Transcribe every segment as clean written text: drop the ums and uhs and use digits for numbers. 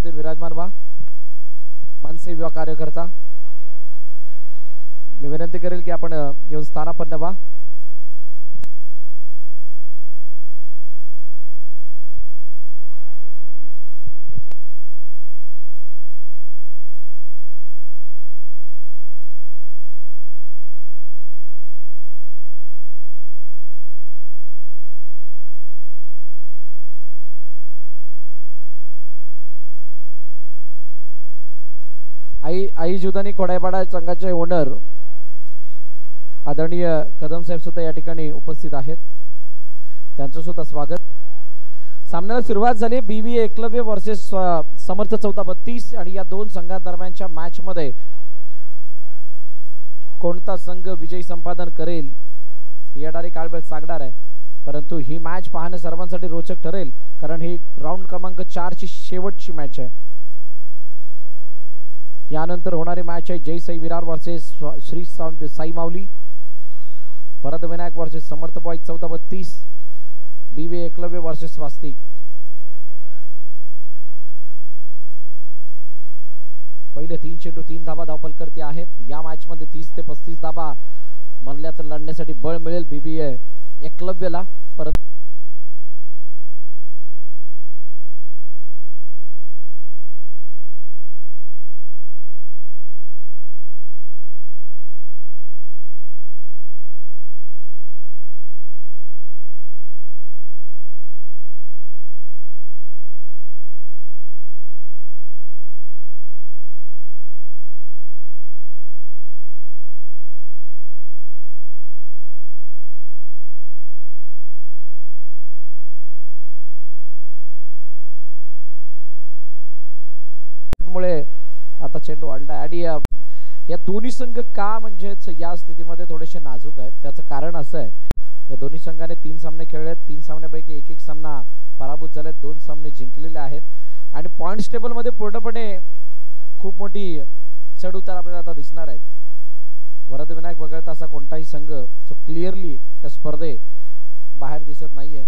षटकावरती विराजमान व्हा मनसे युवा कार्यकर्ता। मी विनंती करेल की आपण येऊन स्थानापन्न व्हा। आई जुदानी खोडाईपाडा संघाचे ओनर आदरणीय कदम साहेब सुद्धा या ठिकाणी उपस्थित आहेत, त्यांचं सुद्धा स्वागत। सामन्याला सुरुवात झाली। बीबी एकलव्य वर्सेस समर्थ 14-32 आणि या दोन संघांदरम्यानच्या मॅच मध्ये कोणता संघ विजय संपादन करेल ही येणारी काळबेल सांगणार आहे, परंतु ही मॅच पाहणे सर्वांसाठी रोचक ठरेल कारण ही राउंड क्रमांक 4 ची शेवटची मॅच आहे। यानंतर होणारी मॅच आहे जय साई विरार वर्सेस श्री साई माऊली, भरत विनायक वर्सेस समर्थ बॉय 14-32, बीबी एकलव्य वर्सेस स्वास्तिक। पहिले 3 चेंडू 3 धाबा धावपलकर्ते आहेत। या मॅच मध्ये 30 ते 35 धाबा बनल्या तर लढण्यासाठी बळ मिळेल बीबी एकलव्यला, परंतु आता चेंडू अडला आणि या दोन्ही संघ का म्हणजे या स्थितीमध्ये थोडेसे नाजूक आहेत, त्याचं कारण असं आहे या दोन्ही संघाने 3 सामने खेळले आहेत। 3 सामन्यापैकी एक सामना पराभूत झाले, 2 सामने जिंकलेले आहेत आणि पॉइंट्स टेबल मध्ये पूर्णपणे खूप मोठी चढउतार आपल्याला आता दिसणार आहेत। वरद विनायक वगळता असा कोणताही संघ जो क्लिअरली या स्पर्धे बाहेर दिसत नाहीये।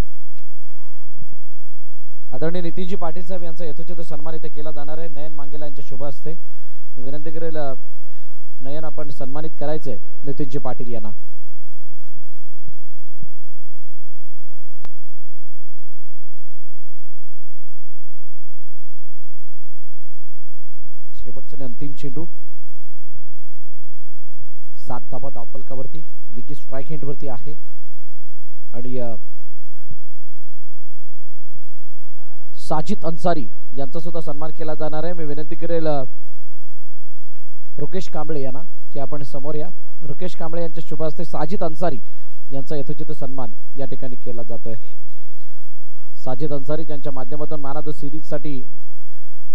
आदरणीय नितीनजी पाटील साहेब यांचा यथोचित सन्मान इथे केला जाणार आहे। नयन मांगेला यांच्या शुभ हस्ते मी विनंती करेल नयन आपण सन्मानित करायचे नितीनजी पाटील यांना। शेवटचा अंतिम चेंडू 7 धाबा धावपलकावरती, विकी स्ट्राइक हिंट वरती आहे आणि साजिद अन्सारी यांचा सुद्धा सन्मान केला जाणार आहे। मी विनंती करेल रुकेश कांबळे यांना की आपण समोर या। रुकेश कांबळे यांच्या शुभ हस्ते साजिद अन्सारी यांचा यथोचित सन्मान या ठिकाणी केला जातोय। साजिद अन्सारी यांच्या माध्यमातून मॅन ऑफ द सिरीज साठी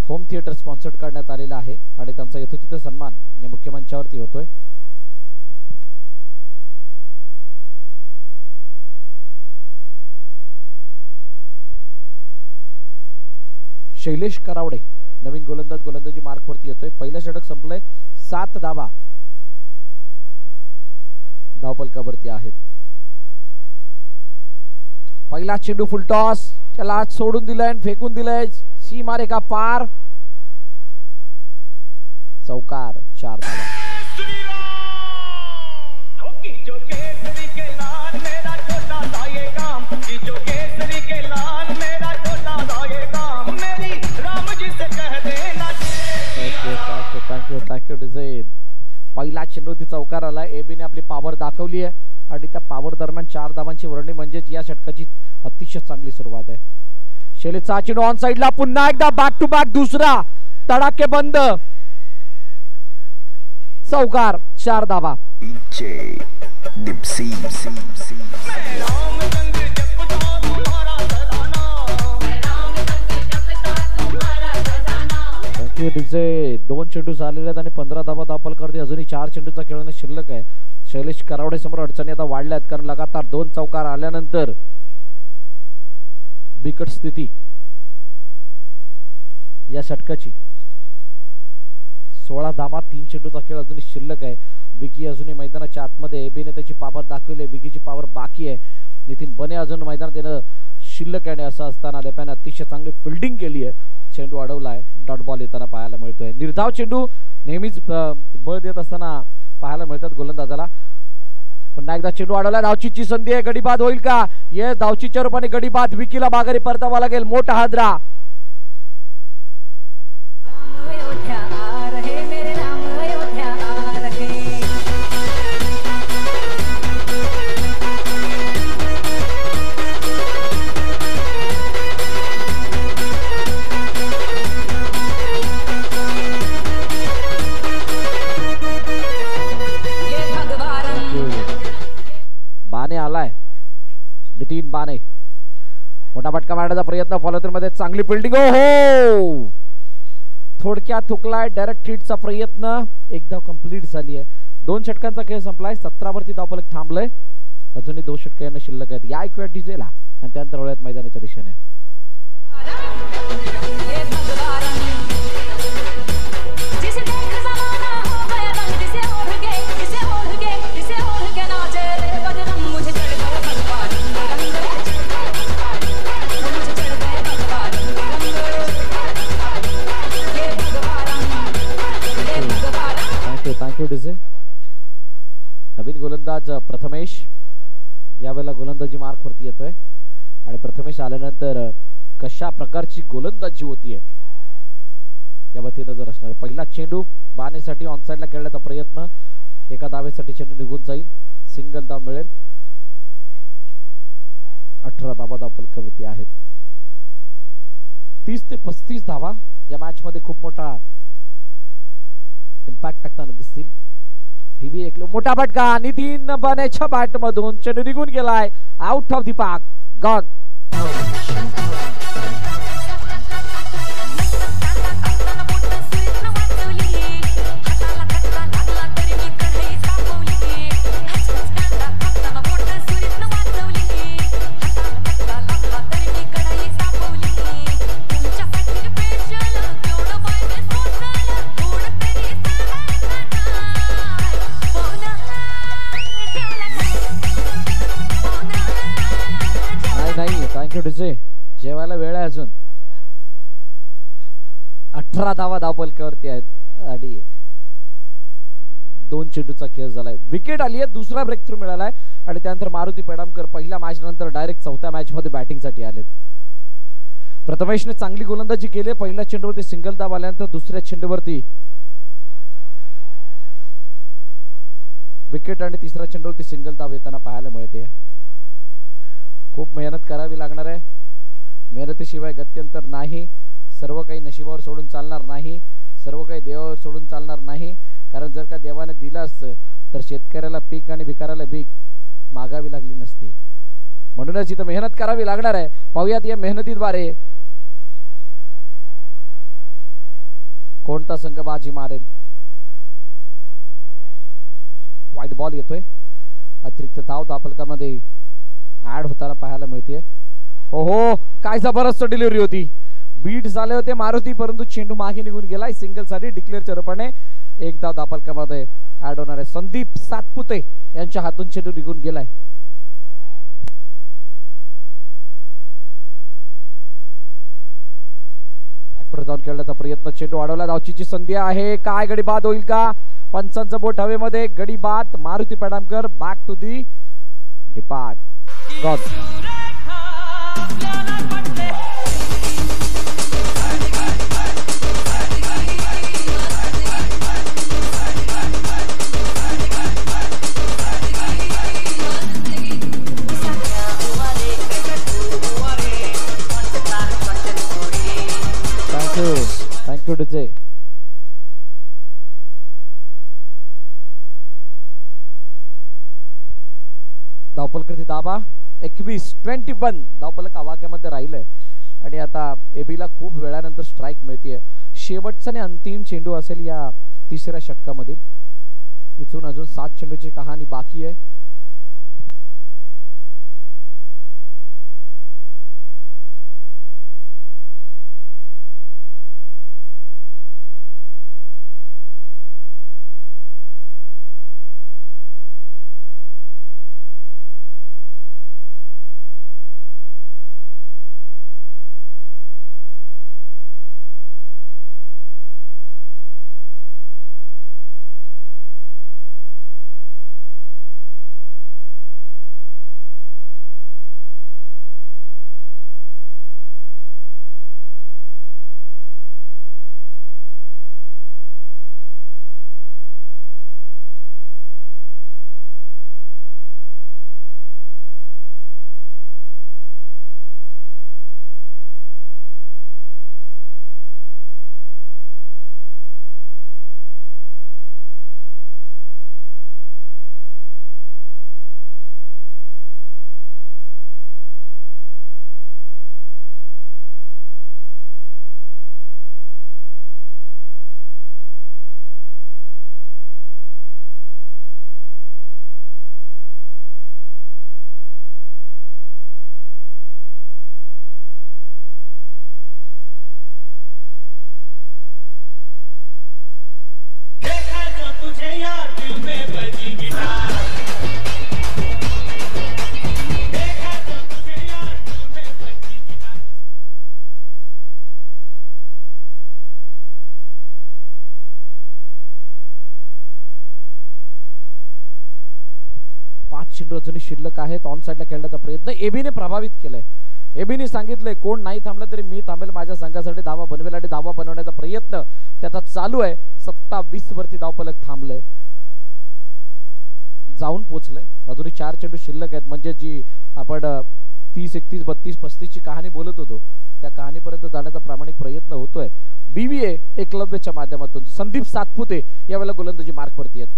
होम थिएटर स्पॉन्सर्ड करण्यात आलेला आहे आणि त्यांचा यथोचित सन्मान या मुख्य मंचावरती होतोय। शैलेश करावडे नवीन गोलंदाज गोलंदाजी मार्क वरती येतोय। पहिलं षटक संपलंय, 7 धाबा धावपलकावरती आहेत। पहिला चेंडू फुल टॉस, त्याला सोडून दिलाय फेकून दिलाय, सीमा रेखा पार, चौकार, 4 धाबा। Thank you design. पहिला चेंडू ती चौकार आला। एबीने आपली पॉवर दाखवली आहे आणि त्या पॉवर दरम्यान 4 धावांची वर्णी म्हणजेच या षटकाची अतिशय चांगली सुरुवात आहे। शैलेशचा चेंडू ऑन साइडला, पुन्हा एकदा बॅक टू बॅक दुसरा तडाके बंद, चौकार, 4 धावा। दोन चेंडू झालेले आहेत आणि 15 धावा धावपलकावरती अजूनही 4 चेंडूचा खेळणे शिल्लक आहे। शैलेश करावडे समोर अडचणी आता वाढल्यात कारण लगातार 2 चौकार आल्यानंतर बिकट स्थिती या षटकाची। 16 धावा 3 चेंडूचा खेळ अजूनही शिल्लक आहे। विकी अजूनही मैदानाच्या आतमध्ये, एबीने त्याची पॉवर दाखवली, विकीची पॉवर बाकी आहे। नितीन बने अजून मैदानात येणं शिल्लक आहे। असं असताना लेप्याने अतिशय चांगली फिल्डिंग केली आहे। चेंडू अडवलाय. डॉट बॉल येताना पाहायला मिळतोय. निर्धाव चेंडू नेहमीच बळ देत असताना पाहायला मिळतात गोलंदाजाला. पुन्हा एकदा चेंडू अडवला. धावचीची संधी आहे. गडी बाद होईल का? ये धावचीच्या रूपाने गडी बाद. विकीला माघारी परतावा लागेल. मोठा हादरा. बाने आलाय. नितीन बाने मोठा फटका मारण्याचा प्रयत्न. फॉलोथ्रू मध्ये चांगली फिल्डिंग. हो थोडक्यात थुकलाय. डायरेक्ट हिटचा प्रयत्न. एक धाव कंप्लीट झाली आहे. 2 षटकांचा खेळ संपलाय. 17 वरती धावफलक थांबलंय. अजूनही 2 षटक यांना शिल्लक आहेत. या एक वेळ डिझेला आणि त्यानंतर वळूयात मैदानाच्या दिशेने. Thank you DJ. नवीन गोलंदाज प्रथमेश यावेळेला गोलंदाजी मार्क वरती येतोय आणि प्रथमेश आल्यानंतर कशा प्रकारची गोलंदाजी होतीये यावरती नजर असणार. पहिला चेंडू बानेसाठी ऑनसाइडला खेळण्याचा प्रयत्न. एका धावेसाठी चेंडू निघून जाईल. सिंगल धाव मिळेल. 18 धावा धावफलकावरती आहेत. 30 ते 35 धावा या मॅच मध्ये खूप मोठा इम्पॅक्ट टाकताना दिसतील. पीबी एक मोठा फटका. नितीन बानेच्या बॅट मधून चेंडू निघून गेलाय. Out of the park. Gone. जेवायला वेळ आहे अजून. 18 धावा धावफलकावरती आहेत आणि 2 चेंडूचा खेळ झालाय. विकेट आली आहे. दुसरा ब्रेक थ्रू मिळालाय आणि त्यानंतर मारुती पेडामकर पहिल्या मॅच नंतर डायरेक्ट चौथ्या मॅच मध्ये बॅटिंग साठी आलेत. प्रथमेशने चांगली गोलंदाजी केली. पहिल्या चेंडूवरती सिंगल धाव आल्यानंतर दुसऱ्या चेंडूवरती विकेट आणि तिसऱ्या चेंडूवरती सिंगल धाव येताना पाहायला मिळते. खूप मेहनत करावी लागणार आहे. मेहनतीशिवाय गत्यंतर नाही. सर्व काही नशिबावर सोडून चालणार नाही. सर्व काही देवावर सोडून चालणार नाही. कारण जर का देवाने दिलं असतं तर शेतकऱ्याला पीक आणि भिकाऱ्याला भीक मागावी लागली नसती. म्हणूनच इथं मेहनत करावी लागणार आहे. पाहूयात या मेहनतीद्वारे कोणता संघ बाजी मारेल. वाईट बॉल येतोय. अतिरिक्त धाव धावफलकामध्ये ऍड होताना पाहायला मिळते. ओहो काय जबरदस्त डिलिव्हरी होती. बीट झाले होते मारुती परंतु चेंडू मागे निघून गेलाय. सिंगल साठी डिक्लेअरच्या रूपाने एक धाव धावफलकामध्ये ऍड होणार आहे. संदीप सातपुते यांच्या हातून चेंडू निघून गेलाय. बॅकवर जाऊन खेळण्याचा प्रयत्न. चेंडू अडवला. धावचीची संधी आहे. काय गडी बाद होईल का? पंचांचं बोट हवेमध्ये. गडी बाद. Maruti Pedamkar back to the depart. God. Thank you DJ. धावफलकावरती दाबा 21 धावफलक आवाक्यामध्ये राहिलंय आणि आता एबीला खूप वेळानंतर स्ट्राइक मिळतेय. शेवटचा आणि अंतिम चेंडू असेल या तिसऱ्या षटकामध्ये. इथून अजून 7 चेंडूची कहाणी बाकी आहे. चेंडू अजूनही शिल्लक आहेत. ऑन साइडला खेळण्याचा प्रयत्न एबीने प्रभावित केलाय. एबीने सांगितलंय कोण नाही थांबलं तरी मी थांबेल, माझ्या संघासाठी धावा बनवेल आणि धावा बनवण्याचा प्रयत्न त्याचा चालू आहे. 27 वरती धावफलक थांबलंय, जाऊन पोचलंय. अजूनही 4 चेंडू शिल्लक आहेत. म्हणजे जी आपण 30, 31, 32, 35 ची कहाणी बोलत होतो त्या कहाणीपर्यंत जाण्याचा प्रामाणिक प्रयत्न होतोय. बीबीए एकलव्यच्या माध्यमातून संदीप सातपुते यावेळेला गोलंदाजी मार्कवरती आहेत.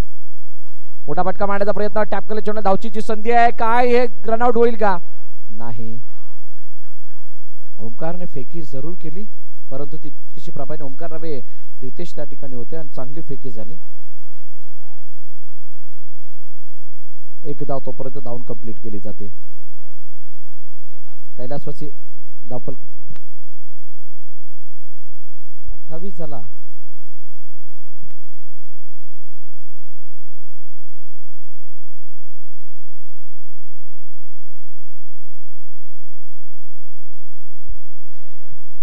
मोठा फटका मारण्याचा प्रयत्न, टॅप केले चेंडू, धावचीची संधी आहे. काय हे रनआउट होईल का? नाही. ओमकारने फेकी जरूर केली परंतु ती तितकीशी प्रभावी. ओमकार रवे रितेश त्या ठिकाणी होते आणि चांगली फेकी झाली. एक धाव तोपर्यंत धावून कंप्लीट केली जाते. कैलासवासी धावफल 28 झाला.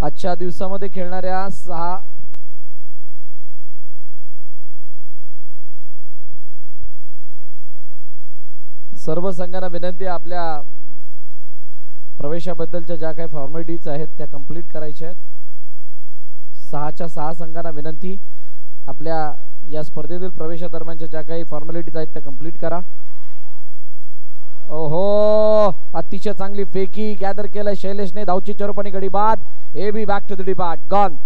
आजच्या दिवसामध्ये खेळणाऱ्या 6 सर्व संघांना विनंती आहे आपल्या प्रवेशाबद्दलच्या ज्या काही फॉर्मॅलिटीज आहेत त्या कंप्लीट करायच्या आहेत. 6च्या 6 संघांना विनंती आपल्या या स्पर्धेतील प्रवेशादरम्यानच्या ज्या काही फॉर्मॅलिटीज आहेत त्या कंप्लीट करा. ओहो, अतिशय चांगली फेकी गॅदर केलंय शैलेशने. धावची चरोपणी गडी बाद. A B back to the depart gone.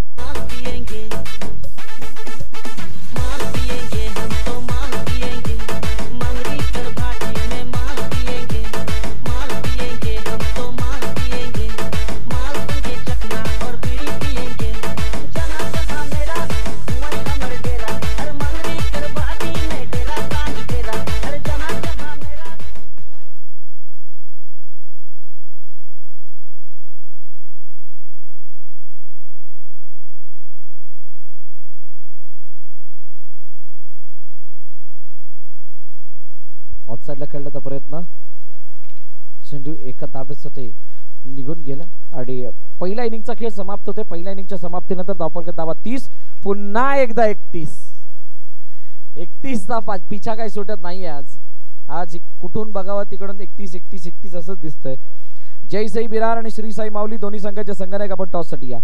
साइडला खेळण्याचा प्रयत्न, चेंडू एका धावेसाठी निघून गेला आणि पहिल्या इनिंगचा खेळ समाप्त होते. पहिल्या इनिंगच्या समाप्तीनंतर धावफलकात धावा 30, पुन्हा एकदा 31चा पिछा काही सुटत नाही. आज कुठून बघावं तिकडून 31 असंच दिसतंय. जयसाई बिरार आणि श्री साई माऊली दोन्ही संघाच्या संघाने आपण टॉस साठी या.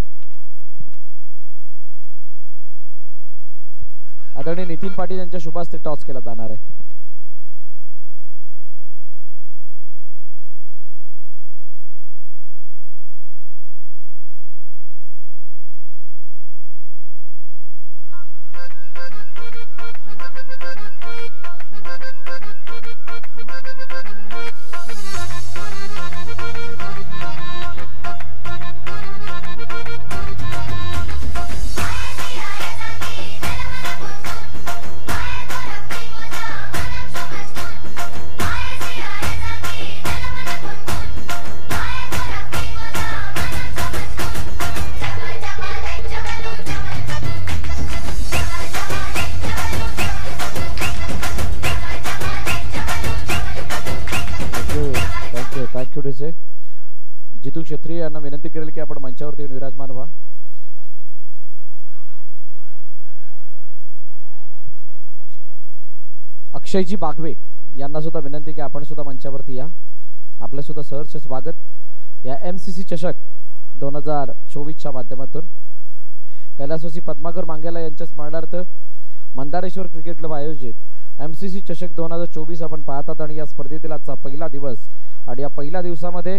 आदरणीय नितीन पाटील यांच्या शुभ हस्ते टॉस केला जाणार आहे. जितू क्षेत्रीय यांना विनंती करेल की आपण मंचावरती येऊन विराजमान व्हा. अक्षयजी बागवे यांना सुद्धा विनंती की आपण सुद्धा मंचावरती या. आपलं सुद्धा सहर्ष स्वागत या MCC चषक 2024च्या माध्यमातून. कैलासवासी पद्माकर मांगेला यांच्या स्मरणार्थ मंदारेश्वर क्रिकेट क्लब आयोजित MCC चषक 2024 आपण पाहतात आणि या स्पर्धेतील आजचा पहिला दिवस आणि या पहिल्या दिवसामध्ये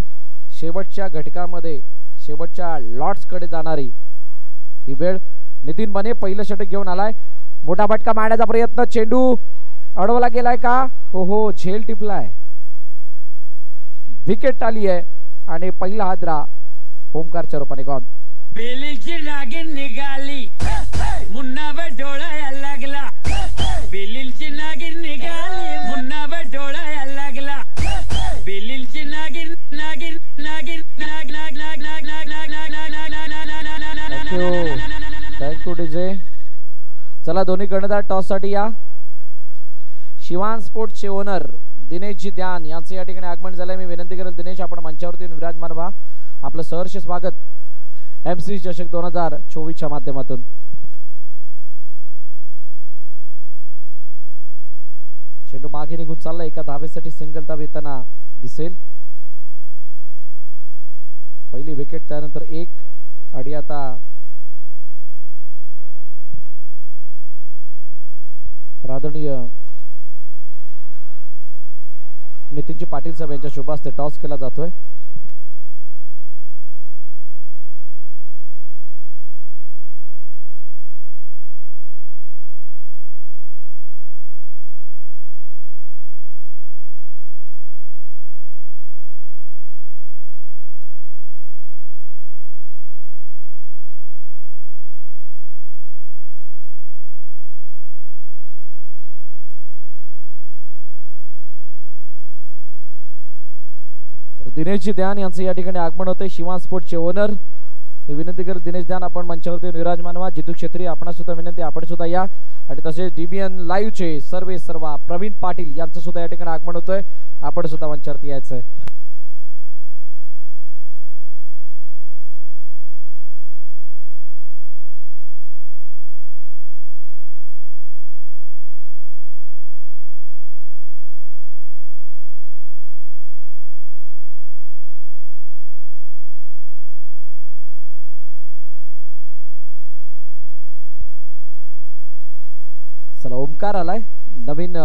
शेवटच्या घटकामध्ये शेवटच्या लॉट्स कडे जाणारी ही वेळ. नितीन बने पहिलं षटक घेऊन आलाय. मोठा फटका मारण्याचा प्रयत्न, चेंडू अडवला गेलाय का? ओहो, झेल टिपलाय. विकेट आली आहे आणि पहिला हादरा ओमकारच्या रूपाने गॉन. बेलीची नागिन निघाली, मुन्नावर डोळा लागला. बेलीची नागिन निघाली, मुन्नावर डोळा लागला. बेलीची नागिन नागिन नागिन नाग नाग नाग नाग नाग नाग नाग नाग नाग नाग नाग. Thank you DJ. चला दोन्ही कर्णधार टॉस साठी या. शिवान स्पोर्ट्सचे ओनर दिनेशजी ध्यान यांचं या ठिकाणी आगमन झालंय. मी विनंती करेल दिनेश आपण मंचावरती विराजमान व्हा. आपलं सहर्ष स्वागत MC चषक 2024च्या माध्यमातून. चेंडू मागे निघून चालला. एका धावेसाठी सिंगल धाव येताना दिसेल. पहिली विकेट त्यानंतर एक आणि आता आदरणीय नितीनजी पाटील साहेब यांच्या शुभ हस्ते टॉस केला जातोय. दिनेशजी ध्यान यांचं या ठिकाणी आगमन होतंय. शिवान स्पोर्ट्सचे ओनर. विनंती करेल दिनेश ध्यान आपण मंचावरती विराजमान व्हा. जितू क्षेत्री आपण सुद्धा विनंती आपण सुद्धा या. आणि तसेच DBN लाईव्हचे सर्व प्रवीण पाटील यांचं सुद्धा या ठिकाणी आगमन होतंय. आपण सुद्धा मंचावरती यायचंय. चला ओमकार आलाय नवीन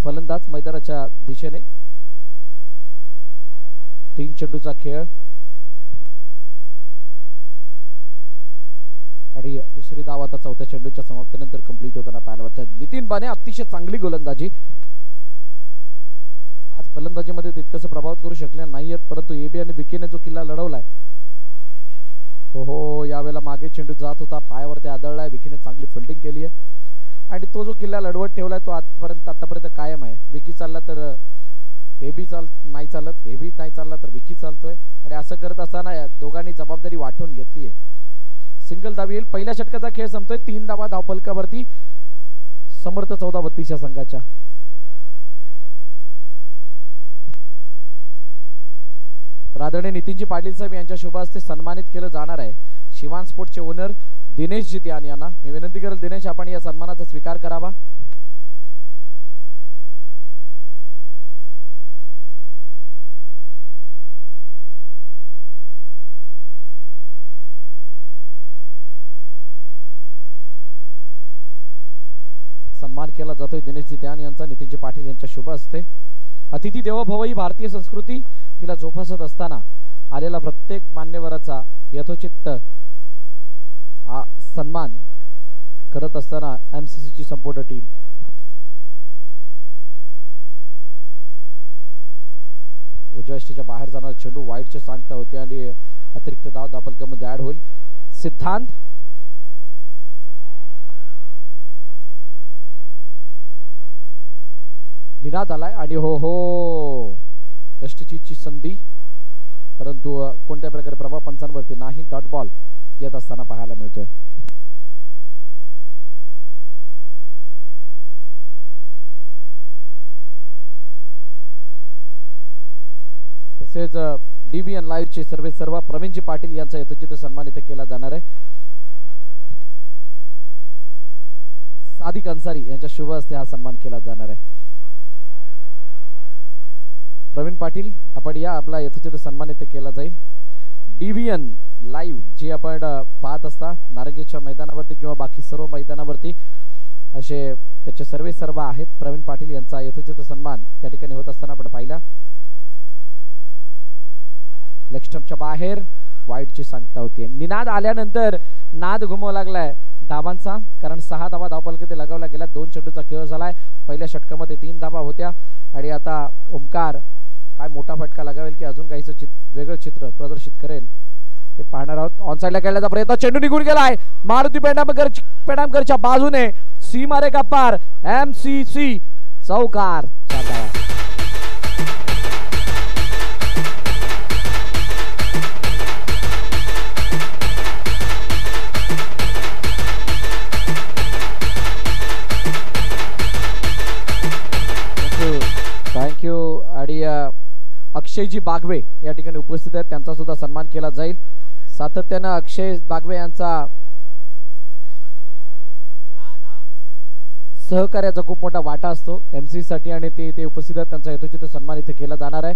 फलंदाज मैदानाच्या दिशेने. 3 चेंडूचा खेळ आणि दुसरी धाव आता चौथ्या चेंडूच्या समाप्तीनंतर कंप्लीट होताना पाहायला मिळतात. नितीन बाने अतिशय चांगली गोलंदाजी. आज फलंदाजीमध्ये तितकंसं प्रभावित करू शकले नाहीयेत परंतु AB आणि विकीने जो किल्ला लढवलाय हो यावेळेला मागे चेंडू जात होता पायावरती आदळलाय. विकीने चांगली फिल्डिंग केली आहे आणि तो जो किल्ला लढवत ठेवलाय तो आतापर्यंत कायम आहे. विकी चालला तर AB नाही चालत, AB नाही चालला तर विकी चालतोय आणि असं करत असताना दोघांनी जबाबदारी वाटून घेतली आहे. सिंगल धाव येईल. पहिल्या षटकाचा खेळ संपतोय. 3 धावा धावफलकावरती समर्थ 14-32 संघाच्या. आदरणीय नितीनजी पाटील साहेब यांच्या शुभ हस्ते सन्मानित केलं जाणार आहे शिवान स्पोर्ट्सचे ओनर दिनेशजी ध्यान यांना. मी विनंती करेल दिनेश आपण या सन्मानाचा स्वीकार करावा. सन्मान केला जातोय दिनेशजी ध्यान यांचा नितीनजी पाटील यांच्या शुभ हस्ते. अतिथी देवो भव ही भारतीय संस्कृती तिला जोपासत असताना आलेला प्रत्येक मान्यवराचा यथोचित सन्मान करत असताना MCC ची संपूर्ण टीम उजव्या बाहेर जाणार चेंडू वाईडचे सांगता होते आणि अतिरिक्त धाव धावफलकामध्ये ऍड होईल. सिद्धांत निनाद आलाय आणि हो यष्टीची संधी परंतु कोणत्या प्रकारे प्रभाव पंचांवरती नाही. डॉट बॉल येत असताना पाहायला मिळतोय. तसेच DBN लाईव्हचे सर्व प्रवीणजी पाटील यांचा यथोचित सन्मान इथे केला जाणार आहे. सादिक अन्सारी यांच्या शुभ हस्ते हा सन्मान केला जाणार आहे. प्रवीण पाटील आपण या. आपला यथोचित सन्मान इथे केला जाईल. DBN लाईव्ह जी आपण पाहत असता नारंगीच्या मैदानावरती किंवा बाकी सर्व मैदानावरती असे त्याचे सर्व आहेत. प्रवीण पाटील यांचा यथोचित सन्मान या ठिकाणी होत असताना आपण पाहिला. लेग स्टंपच्या बाहेर वाईडची सांगता होती. निनाद आल्यानंतर नाद घुमवा लागलाय धावांचा कारण 6 धावा धावफलकात लगावला गेला. 2 चेंडूचा खेळ झालाय. पहिल्या षटकामध्ये 3 धावा होत्या आणि आता ओमकार काय मोठा फटका लगावेल की अजून काहीच वेगळं चित्र प्रदर्शित करेल हे पाहणार आहोत. ऑन साइडला खेळण्याचा प्रयत्न. चेंडू निघून गेलाय. मारुती पेंडामकरच्या बाजूने सीमा रेखा पार. MCC चौकार. अक्षयजी बागवे या ठिकाणी उपस्थित आहेत, त्यांचा सुद्धा सन्मान केला जाईल। सातत्यानं अक्षय बागवे यांचा सहकार्याचा खूप मोठा वाटा असतो एमसी साठी आणि ते उपस्थित आहेत, त्यांचा यथोचित सन्मान इथे केला जाणार आहे।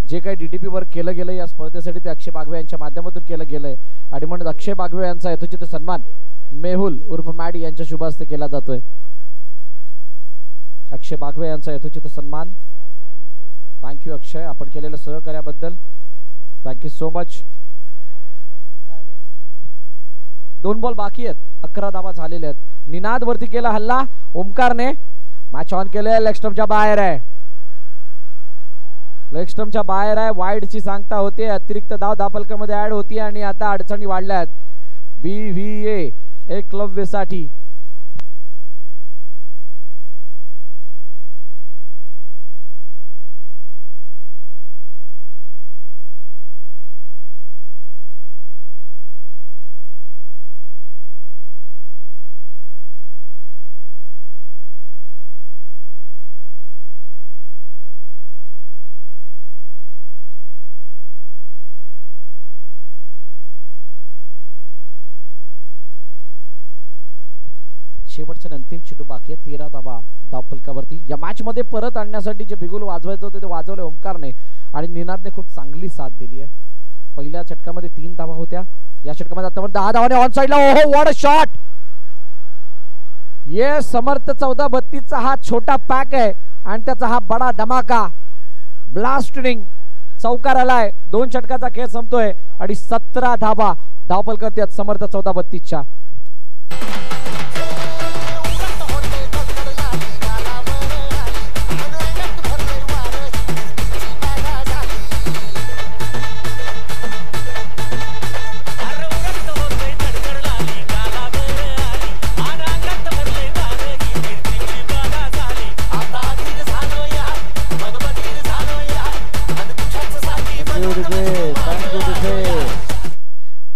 जे काही डीटीपी वर केलं गेलं या स्पर्धेसाठी ते अक्षय बागवे यांच्या माध्यमातून केलं गेलंय आणि म्हणून अक्षय बागवे यांचा यथोचित सन्मान मेहुल उर्फ मॅडी यांच्या शुभ हस्ते केला जातोय। अक्षय बागवे यांचा यथोचित सन्मान। थँक्यू अक्षय, आपण केलेल्या सहकार्याबद्दल थँक्यू सो मच। 2 बॉल बाकी आहेत, 11 धावा झालेल्या आहेत। निनाद वरती केला हल्ला ओमकारने, मॅच ऑन केले, लेग स्टंपच्या बाहेर आहे, लेग स्टंपच्या बाहेर आहे। वाईडची सांगता होते, अतिरिक्त धाव धापलकामध्ये ऍड होती आणि आता अडचणी वाढल्यात BVA एकलव्यसाठी। शेवटच्या अंतिम चेंडू बाकी आहे, 13 धावा धावफलकावरती। या मॅच मध्ये परत आणण्यासाठी जे बिगुल वाजवायचं होतं ते वाजवले ओमकारने आणि निनादने खूप चांगली साथ दिली आहे। पहिल्या षटकामध्ये 3 धावा होत्या, या षटकामध्ये आतापर्यंत 10 धावाने ऑन साइडला। ओहो व्हाट अ शॉट, ये समर्थ 14-32 हा छोटा पॅक आहे आणि त्याचा हा बडा धमाका ब्लास्टिंग चौकार आलाय। 2 षटकाचा खेळ संपतोय आणि 17 धावा धावफलकावरती आहेत समर्थ 14-32च्या।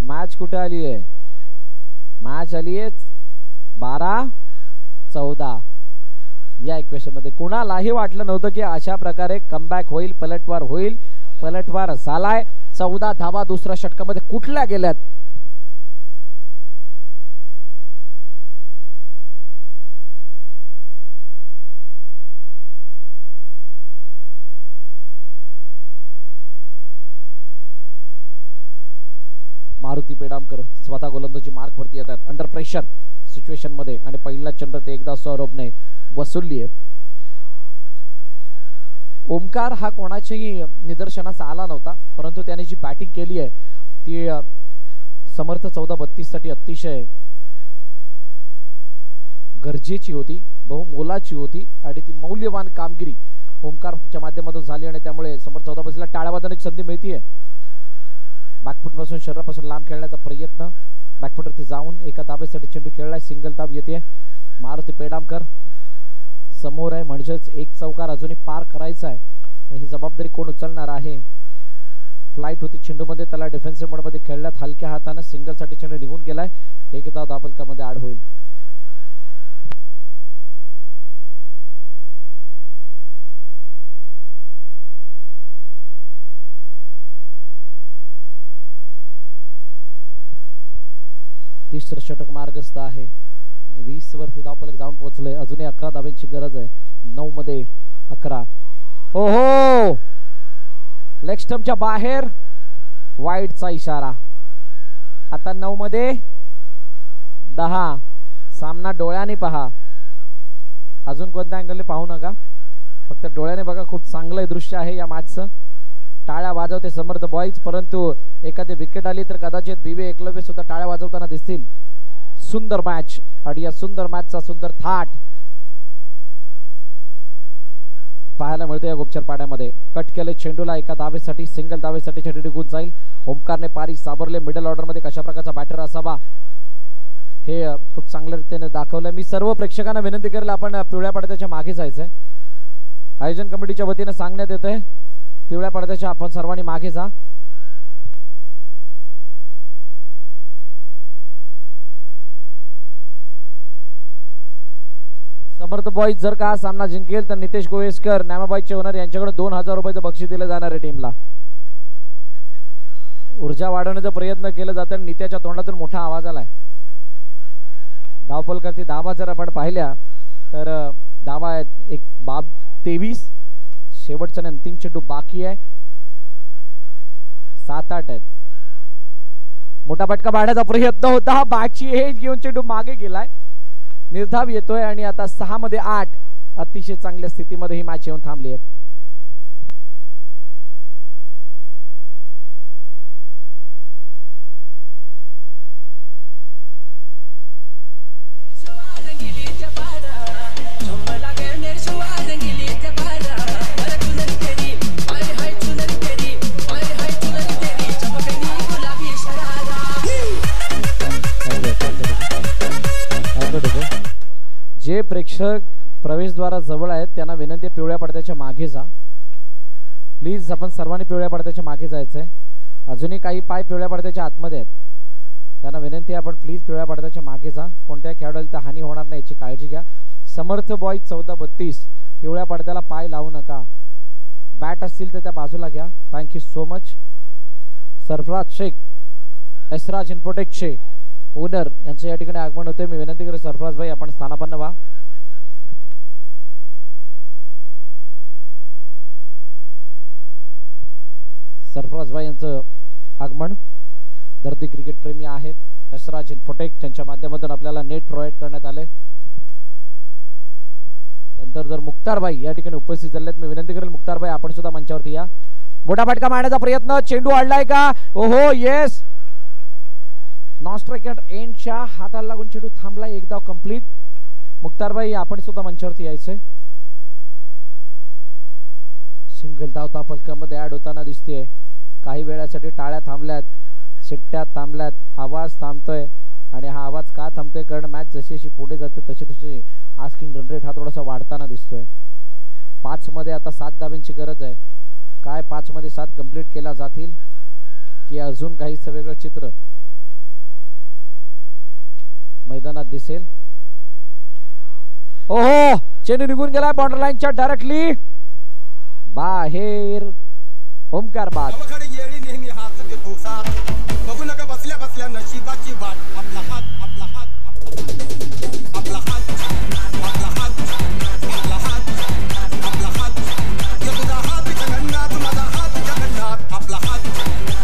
मॅच कुठे आली आहे, मॅच आली आहे 12-14। या इक्वेशन मध्ये कोणालाही वाटलं नव्हतं की अशा प्रकारे कमबॅक होईल, पलटवार होईल, पलटवार झालाय। 14 धावा दुसऱ्या षटकामध्ये कुठल्या गेल्यात। मारुती पेडामकर स्वतः गोलंदाजी मार्क वरती येतात अंडर प्रेशर सिच्युएशन मध्ये आणि पहिला चंद्र ते एकदा सौरभने वसुलली आहे। ओमकार हा कोणाच्याही निदर्शनास आला नव्हता, परंतु त्याने जी बॅटिंग केली आहे ती समर्थ 14-32 साठी अतिशय गरजेची होती, बहुमोलाची होती आणि ती मौल्यवान कामगिरी ओमकारच्या माध्यमातून झाली आणि त्यामुळे समर्थ 14-32 ला टाळ्या वाजवण्याची संधी मिळते। बॅकफुट पासून शरीरापासून लांब खेळण्याचा प्रयत्न, बॅकफुटवरती जाऊन एका धावेसाठी चेंडू खेळलाय, सिंगल धाव येते। मारुती पेडामकर समोर आहे, म्हणजेच एक चौकार अजूनही पार करायचा आहे आणि ही जबाबदारी कोण उचलणार आहे। फ्लाइट होती चेंडूमध्ये, त्याला डिफेन्सिव्ह मोडमध्ये खेळल्यात, हलक्या हाताने सिंगल साठी चेंडू निघून गेलाय, एक धाव धावफलकामध्ये ऍड होईल। तिसरं षटक मार्गस्थ आहे, 20 वरती धावफलक जाऊन पोहोचले, अजूनही 11 धाव्यांची गरज आहे, 9 मध्ये 11। ओहो लेग स्टंपच्या बाहेर, वाईडचा इशारा। आता 9 मध्ये 10, सामना डोळ्याने पहा, अजून कोणत्या अँगलने पाहू नका, फक्त डोळ्याने बघा। खूप चांगलं दृश्य आहे या मॅचचं। टाळ्या वाजवते समर्थ बॉईज, परंतु एखादी विकेट आली तर कदाचित BVA एकलव्य सुद्धा टाळ्या वाजवताना दिसतील। सुंदर मॅच आणि या सुंदर मॅचचा सुंदर थाट पाहायला मिळतो या गोपचर पाड्यामध्ये। कट केले चेंडूला, एका धावेसाठी सिंगल धावेसाठी चेंडू निघून जाईल। ओमकारने पारी सावरले, मिडल ऑर्डर मध्ये कशा प्रकारचा बॅटर असावा हे खूप चांगल्या रीतीने दाखवलं। मी सर्व प्रेक्षकांना विनंती करेल, आपण पिवळ्या पडद्याच्या मागे जायचंय, आयोजन कमिटीच्या वतीने सांगण्यात येतंय पिवळ्या पडद्याच्या आपण सर्वांनी मागे जा। समर्थ बॉईज जर का सामना जिंकेल तर नितेश गोयेसकर नामाबाईचे ओनर यांच्याकडे 2000 रुपयाचं बक्षीस दिलं जाणार आहे टीमला. ऊर्जा वाढवण्याचा प्रयत्न केला जातो आणि नित्याच्या तोंडातून मोठा आवाज आलाय. धावपल करते धावा जर आपण पाहिल्या तर धावा आहेत एक 23. शेवटचा अंतिम चेंडू बाकी आहे. 7-8 आहेत. मोठा फटका पाडण्याचा प्रयत्न होता. बॅटची एज घेऊन चेंडू मागे गेलाय. निर्धाव येतोय आणि आता 6 मध्ये 8 अतिशय चांगल्या स्थितीमध्ये ही मॅच येऊन थांबली आहे. जे प्रेक्षक प्रवेशद्वारा जवळ आहेत त्यांना विनंती पिवळ्या पडद्याच्या मागे जा. प्लीज आपण सर्वांनी पिवळ्या पडद्याच्या मागे जायचंय. अजूनही काही पाय पिवळ्या पडद्याच्या आतमध्ये आहेत. त्यांना विनंती आपण प्लीज पिवळ्या पडद्याच्या मागे जा. कोणत्याही खेळाडूला तर हानी होणार नाही याची काळजी घ्या. समर्थ बॉईज 14-32 पिवळ्या पडद्याला पाय लावू नका. बॅट असतील तर त्या बाजूला घ्या. Thank you so much. Sarfaraz Shaikh Esraj इन्फोटेकचे ओनर यांचं या ठिकाणी आगमन होते. मी विनंती करेन सरफराज भाई आपण स्थानापन्न व्हा. सरफराज भाई यांचं आगमन दर्दी क्रिकेट प्रेमी आहेत. एसराज इन्फोटेक त्यांच्या माध्यमातून आपल्याला नेट प्रोव्हाइड करण्यात आले. नंतर जर मुक्तार भाई या ठिकाणी उपस्थित झालेत मी विनंती करेल मुक्तार भाई आपण सुद्धा मंचावरती या. मोठा फटका मारण्याचा प्रयत्न. चेंडू अडलाय का? ओहो येस. नॉन स्ट्रायकर एंडच्या हाताला लागून चेंडू थांबला. एक धाव कंप्लीट. मुक्तार भाई आपण सुद्धा मंचावरती यायचंय. सिंगल धाव त्या फलकामध्ये ऍड होताना दिसतेय. काही वेळासाठी टाळ्या थांबल्यात, शिट्ट्या थांबल्यात, आवाज थांबतोय. आणि हा आवाज का थांबतोय कारण मॅच जशी जशी पुढे जाते तशी तशी आस्किंग रन रेट हा थोडासा वाढताना दिसतोय. 5 मध्ये आता 7 धावांची गरज आहे. काय 5 मध्ये 7 कंप्लीट केला जातील की अजून काहीच वेगळं चित्र मैदानात दिसेल. ओहो चेंडू निघून गेला बॉर्डर लाईनच्या डायरेक्टली बाहेर. ओमकार बाद. नेहमी हात देतो साथ. बघू नका बसल्या बसल्या नशिबाची वाट. आपला हात आपला हात आपला हात आपला हात आपला हात आपला हात ये तुझा हात जगन्नाथ माझा हात जगन्नाथ. आपला हात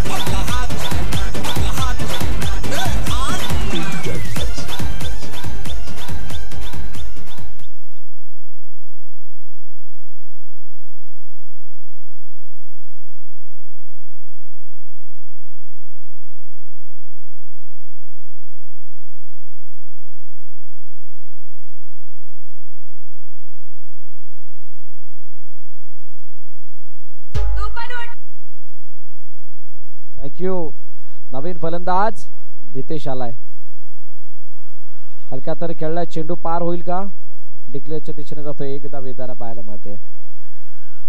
आपला हात आपला हात थँक्यू. नवीन फलंदाज नितेश आलाय. हलक्या तरी खेळलाय. चेंडू पार होईल का? डिक्लेअरच्या दिशेने जातो. एक धाव येताना पाहायला मिळते.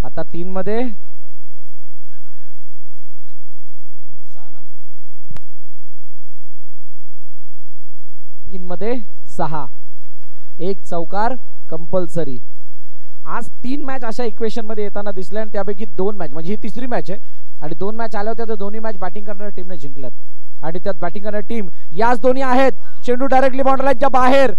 आता 3 मध्ये 6. एक चौकार कंपल्सरी. आज 3 मॅच अशा इक्वेशन मध्ये येताना दिसल्या आणि त्यापैकी 2 मॅच म्हणजे ही तिसरी मॅच आहे आणि 2 मॅच आल्या होत्या तर दोन्ही मॅच बॅटिंग करणाऱ्या टीमने जिंकल्यात आणि त्यात बॅटिंग करणारी टीम याच दोन्ही आहेत. चेंडू डायरेक्टली बाउंड्री लाईनच्या बाहेर.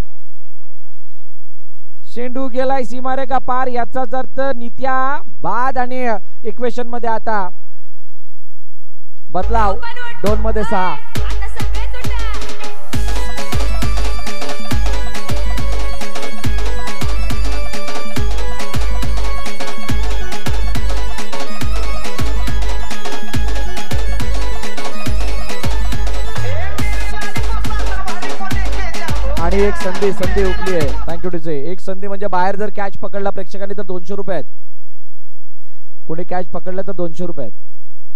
चेंडू गेलाय सीमारेखा पार. याचाच अर्थ नित्या बाद आणि इक्वेशन मध्ये आता बदलाव. 2 मध्ये 6. आणि एक संधी हुकली आहे. Thank you DJ. एक संधी म्हणजे बाहेर जर कॅच पकडला प्रेक्षकांनी तर 200 रुपये आहेत. कोणी कॅच पकडला तर 200 रुपये आहेत.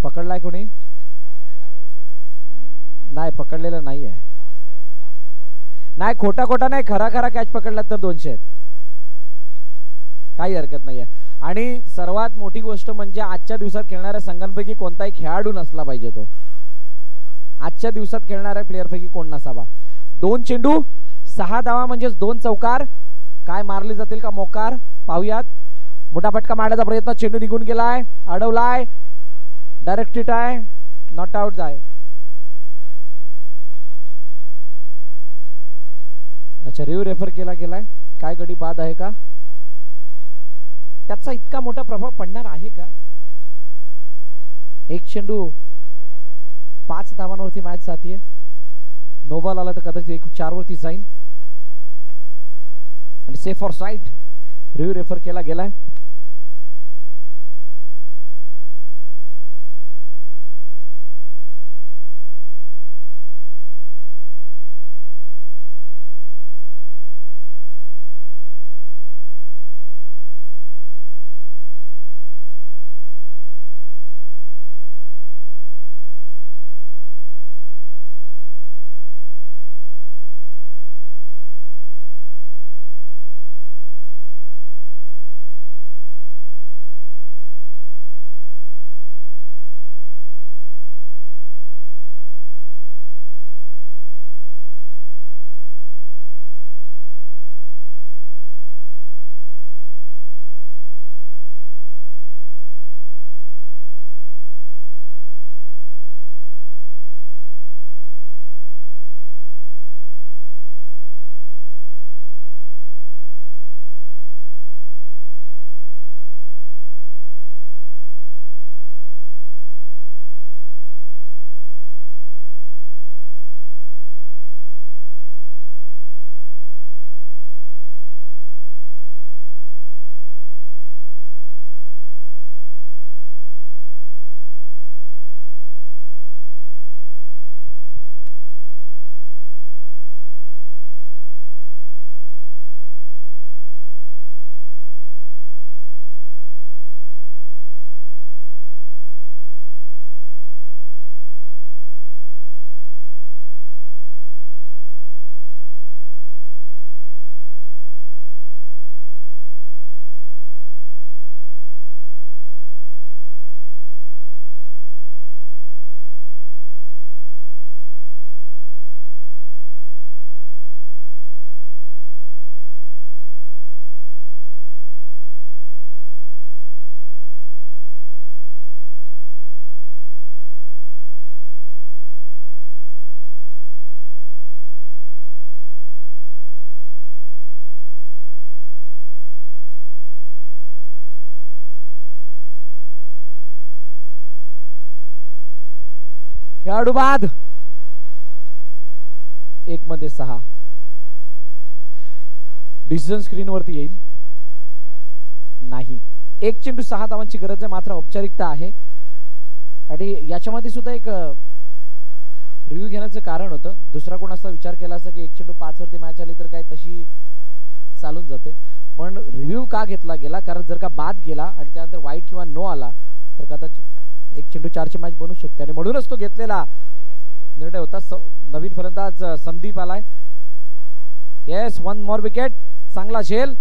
पकडलाय कोणी? नाही पकडलेला नाही आहे. नाही खोटा नाही खरा कॅच पकडला तर 200 आहेत. काही हरकत नाहीये. आणि सर्वात मोठी गोष्ट म्हणजे आजच्या दिवसात खेळणाऱ्या संघांपैकी कोणताही खेळाडू नसला पाहिजे. तो आजच्या दिवसात खेळणाऱ्या प्लेअरपैकी कोण नसावा. 2 चेंडू 6 धावा म्हणजे 2 चौकार. काय मारले जातील का मोकार पाहूयात. मोठा फटका मारण्याचा प्रयत्न, चेंडू निघून गेलाय, अडवलाय, डायरेक्ट हिट आहे, नॉट आउट जाय. अच्छा, रिव्ह्यू रेफर केला गेलाय. काय गडी बाद आहे का, त्याचा इतका मोठा प्रभाव पडणार आहे का. एक चेंडू 5 धावांवरती मॅच जातीये. नो बॉल आला तर कदाचित 4 वरती जाईल आणि safe for side. Review refer केला गेलाय. खेळाडू बाद. 1 मध्ये 6. डिसिजन स्क्रीन वरती येईल. नाही, 1 चेंडू 6 धावांची गरज आहे, मात्र औपचारिकता आहे. आणि याच्यामध्ये सुद्धा एक रिव्ह्यू घेण्याचं कारण होतं. दुसरा कोणाचा विचार केला असता की 1 चेंडू 5 वरती मॅच आली तर काय तशी चालून जाते, पण रिव्ह्यू का घेतला गेला, कारण जर का बाद गेला आणि त्यानंतर वाईट किंवा नो आला तर कदाचित 1 चेंडू 4ची मॅच बनू शकते. आणि म्हणूनच तो घेतलेला निर्णय होता. नवीन फलंदाज संदीप आलाय. Yes, 1 more wicket. चांगला झेल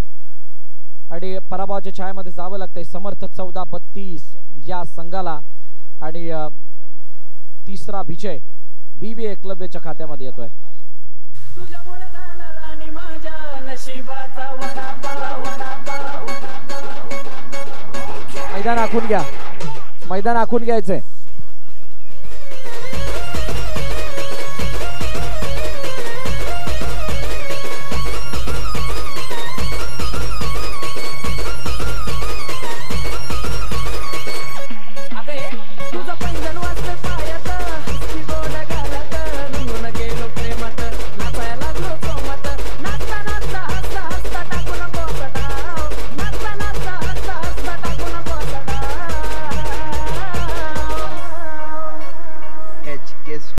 आणि पराभवाच्या छायेमध्ये जावं लागतंय. समर्थ 14-32 या संघाला आणि तिसरा विजय BBA एकलव्यच्या खात्यामध्ये येतोय. मैदान आखून घ्या, मैदान आखून घ्यायचंय.